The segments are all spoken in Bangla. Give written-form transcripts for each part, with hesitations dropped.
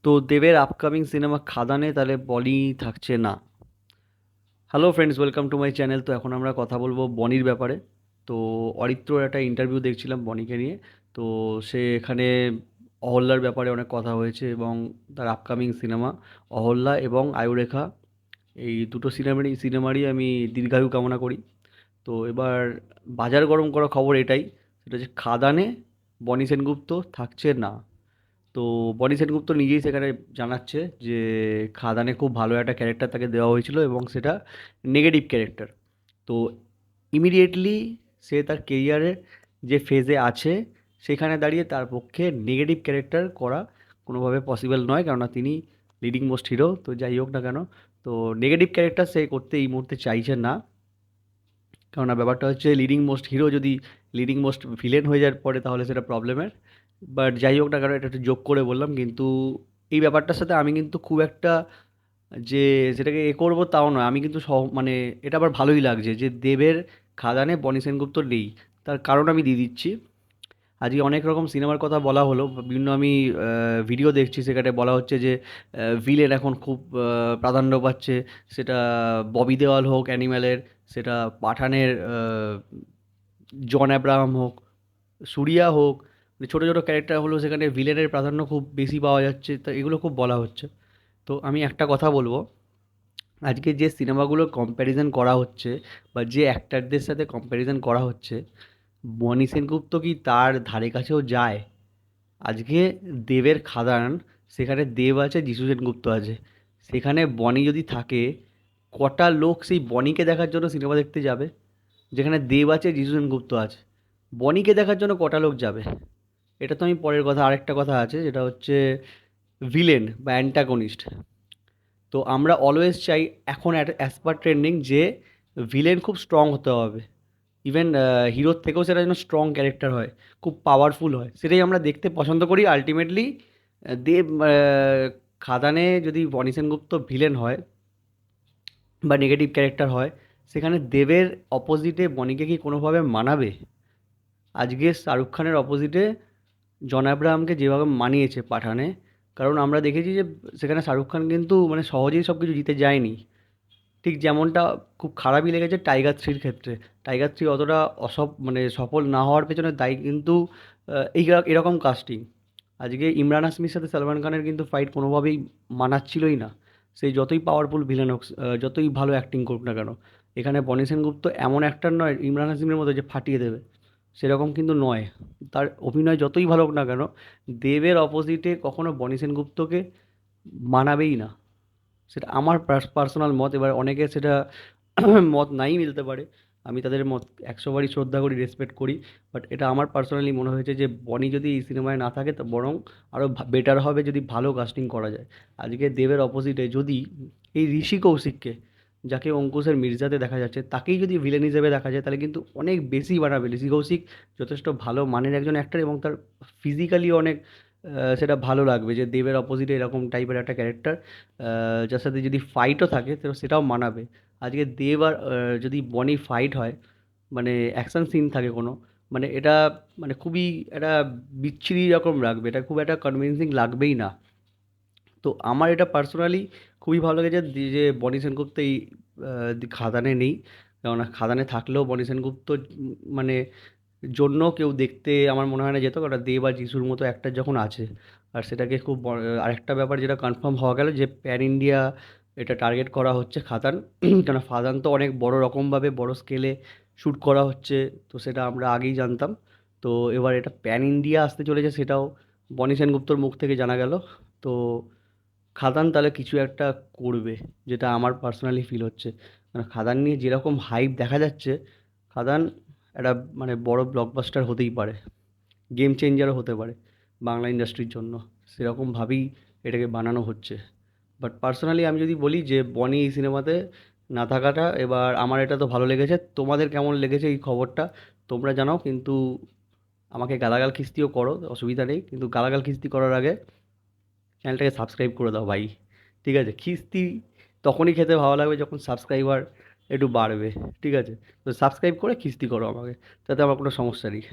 তো দেবের আপকামিং সিনেমা খাদানে তাহলে বনি থাকছে না। Hello friends, welcome to my channel. তো এখন আমরা কথা বলবো বনির ব্যাপারে। তো অরিত্রর একটা ইন্টারভিউ দেখছিলাম বনিকে নিয়ে। তো সে এখানে অহল্যার ব্যাপারে অনেক কথা হয়েছে এবং তার আপকামিং সিনেমা অহল্যা এবং আয়ুরেখা, এই দুটো সিনেমারই আমি দীর্ঘায়ু কামনা করি। তো এবার বাজার গরম করা খবর এটাই, সেটা হচ্ছে খাদানে বনি সেনগুপ্ত থাকছে না। তো বনি সেনগুপ্ত নিজেই সেখানে জানাচ্ছে যে খাদানে খুব ভালো একটা ক্যারেক্টার তাকে দেওয়া হয়েছিল এবং সেটা নেগেটিভ ক্যারেক্টার। তো ইমিডিয়েটলি সে তার কেরিয়ারের যে ফেজে আছে সেখানে দাঁড়িয়ে তার পক্ষে নেগেটিভ ক্যারেক্টার করা কোনোভাবে পসিবল নয়, কেননা তিনি লিডিং মোস্ট হিরো। তো যাই হোক না কেন, তো নেগেটিভ ক্যারেক্টার সে করতে এই মুহূর্তে চাইছে না। কেননা ব্যাপারটা হচ্ছে, লিডিং মোস্ট হিরো যদি লিডিং মোস্ট ভিলেন হয়ে যায় পরে, তাহলে সেটা প্রবলেমের। বাট যাই হোক না কেন, এটা একটু যোগ করে বললাম। কিন্তু এই ব্যাপারটার সাথে আমি কিন্তু খুব একটা যে সেটাকে করবো তাও নয়। আমি কিন্তু মানে এটা আবার ভালোই লাগছে যে দেবের খাদানে বনি সেনগুপ্ত নেই। তার কারণ আমি দিয়ে দিচ্ছি। আজকে অনেক রকম সিনেমার কথা বলা হলো, বিভিন্ন আমি ভিডিও দেখছি, সেখানে বলা হচ্ছে যে ভিলেন এখন খুব প্রাধান্য পাচ্ছে। সেটা ববি দেওয়াল হোক অ্যানিম্যালের, সেটা পাঠানের জন আব্রাহাম হোক, সুরিয়া হোক, মানে ছোটো ছোটো ক্যারেক্টার হলেও সেখানে ভিলেনের প্রাধান্য খুব বেশি পাওয়া যাচ্ছে। তো এগুলো খুব বলা হচ্ছে। তো আমি একটা কথা বলবো, আজকে যে সিনেমাগুলো কম্প্যারিজন করা হচ্ছে বা যে অ্যাক্টারদের সাথে কম্প্যারিজন করা হচ্ছে, বনি সেনগুপ্ত কি তার ধারে কাছেও যায়? আজকে দেবের খাদান, সেখানে দেব আছে, যিশু সেনগুপ্ত আছে। সেখানে বনি যদি থাকে, কটা লোক সেই বনিকে দেখার জন্য সিনেমা দেখতে যাবে? যেখানে দেব আছে, যিশু সেনগুপ্ত আছে, বনিকে দেখার জন্য কটা লোক যাবে? এটা তো আমি পরের কথা। আরেকটা কথা আছে, যেটা হচ্ছে ভিলেন বা অ্যান্টাগনিস্ট। তো আমরা অলওয়েজ চাই, এখন অ্যাজ পার ট্রেন্ডিং, যে ভিলেন খুব স্ট্রং হতে হবে। ইভেন হিরোর থেকেও সেটা যেন স্ট্রং ক্যারেক্টার হয়, খুব পাওয়ারফুল হয়, সেটাই আমরা দেখতে পছন্দ করি আলটিমেটলি। দেব খাদানে যদি বনি সেনগুপ্ত ভিলেন হয় বা নেগেটিভ ক্যারেক্টার হয়, সেখানে দেবের অপোজিটে বনিকে কি কোনোভাবে মানাবে? আজকে শাহরুখ খানের অপোজিটে জন আব্রাহামকে যেভাবে মানিয়েছে পাঠানে, কারণ আমরা দেখেছি যে সেখানে শাহরুখ খান কিন্তু মানে সহজেই সব কিছু জিতে যায়নি। ঠিক যেমনটা খুব খারাপই লেগেছে টাইগার 3-র ক্ষেত্রে। টাইগার 3 অতটা মানে সফল না হওয়ার পেছনে দায়ী কিন্তু এরকম কাস্টিং। আজকে ইমরান হাশমির সাথে সলমান খানের কিন্তু ফাইট কোনোভাবেই মানাচ্ছিলই না। সেই যতই পাওয়ারফুল ভিলেন হোক, যতই ভালো অ্যাক্টিং করুক না কেন, এখানে বনি সেনগুপ্ত এমন অ্যাক্টর নয় ইমরান হাশমির মতো যে ফাটিয়ে দেবে, সেরকম কিন্তু নয়। তার অভিনয় যতই ভালো হোক না কেন, দেবের অপোজিটে কখনো বনি সেনগুপ্তকে মানাবেই না। সেটা আমার পার্সোনাল মত। এবার অনেকের সেটা মত নাই মিলতে পারে। আমি তাদের মত ১০০ বারই শ্রদ্ধা করি, রেসপেক্ট করি। বাট এটা আমার পার্সোনালি মনে হয়েছে যে বনি যদি এই সিনেমায় না থাকে, তা বরং আরও বেটার হবে যদি ভালো কাস্টিং করা যায়। আজকে দেবের অপোজিটে যদি এই ঋষি কৌশিককে, যাকে অঙ্কুশের মির্জাতে দেখা যাচ্ছে, তাকেই যদি ভিলেন হিসেবে দেখা যায়, তাহলে কিন্তু অনেক বেশি বাড়াবে। ঋষি কৌশিক যথেষ্ট ভালো মানের একজন অ্যাক্টর এবং তার ফিজিক্যালি অনেক সেটা ভালো লাগবে যে দেবের অপোজিটে এরকম টাইপের একটা ক্যারেক্টার, যার সাথে যদি ফাইটও থাকে তো সেটাও মানাবে। আজকে দেব আর যদি বনি ফাইট হয়, মানে অ্যাকশন সিন থাকে কোনো, মানে এটা মানে খুবই একটা বিচ্ছিরি রকম লাগবে, এটা খুব একটা কনভিন্সিং লাগবেই না। তো আমার এটা পার্সোনালি খুবই ভালো লেগেছে যে বনি সেনগুপ্ত এই খাদানে নেই। কেননা খাদানে থাকলেও বনি সেনগুপ্ত মানে জন্য কেউ দেখতে আমার মনে হয় না যেত, কারণ দেব আর যিশুর মতো একটা যখন আছে। আর সেটাকে খুব আরেকটা ব্যাপার যেটা কনফার্ম হওয়া গেল, যে প্যান ইন্ডিয়া এটা টার্গেট করা হচ্ছে খাদান। কেন ফাদান তো অনেক বড় রকমভাবে বড় স্কেলে শ্যুট করা হচ্ছে, তো সেটা আমরা আগেই জানতাম। তো এবার এটা প্যান ইন্ডিয়া আসতে চলেছে, সেটাও বনি সেনগুপ্তর মুখ থেকে জানা গেল। তো খাদান তাহলে কিছু একটা করবে, যেটা আমার পার্সোনালি ফিল হচ্ছে। কারণ খাদান নিয়ে যেরকম হাইপ দেখা যাচ্ছে, খাদান একটা মানে বড় ব্লকবাস্টার হতেই পারে, গেম চেঞ্জারও হতে পারে বাংলা ইন্ডাস্ট্রির জন্য। সেরকমভাবেই এটাকে বানানো হচ্ছে। বাট পার্সোনালি আমি যদি বলি যে বনি এই সিনেমাতে না থাকাটা, এবার আমার এটা তো ভালো লেগেছে। তোমাদের কেমন লেগেছে এই খবরটা তোমরা জানাও। কিন্তু আমাকে গালাগাল খিস্তিও করো, অসুবিধা নেই, কিন্তু গালাগাল খিস্তি করার আগে চ্যানেলটাকে সাবস্ক্রাইব করে দাও ভাই। ঠিক আছে? খিস্তি তখনই খেতে ভালো লাগবে যখন সাবস্ক্রাইবার একটু বাড়বে। ঠিক আছে? তো সাবস্ক্রাইব করে খিস্তি করো আমাকে, তাতে আমার কোনো সমস্যা নেই।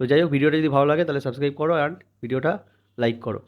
তো যাই হোক, ভিডিওটা যদি ভালো লাগে তাহলে সাবস্ক্রাইব করো অ্যান্ড ভিডিওটা লাইক করো।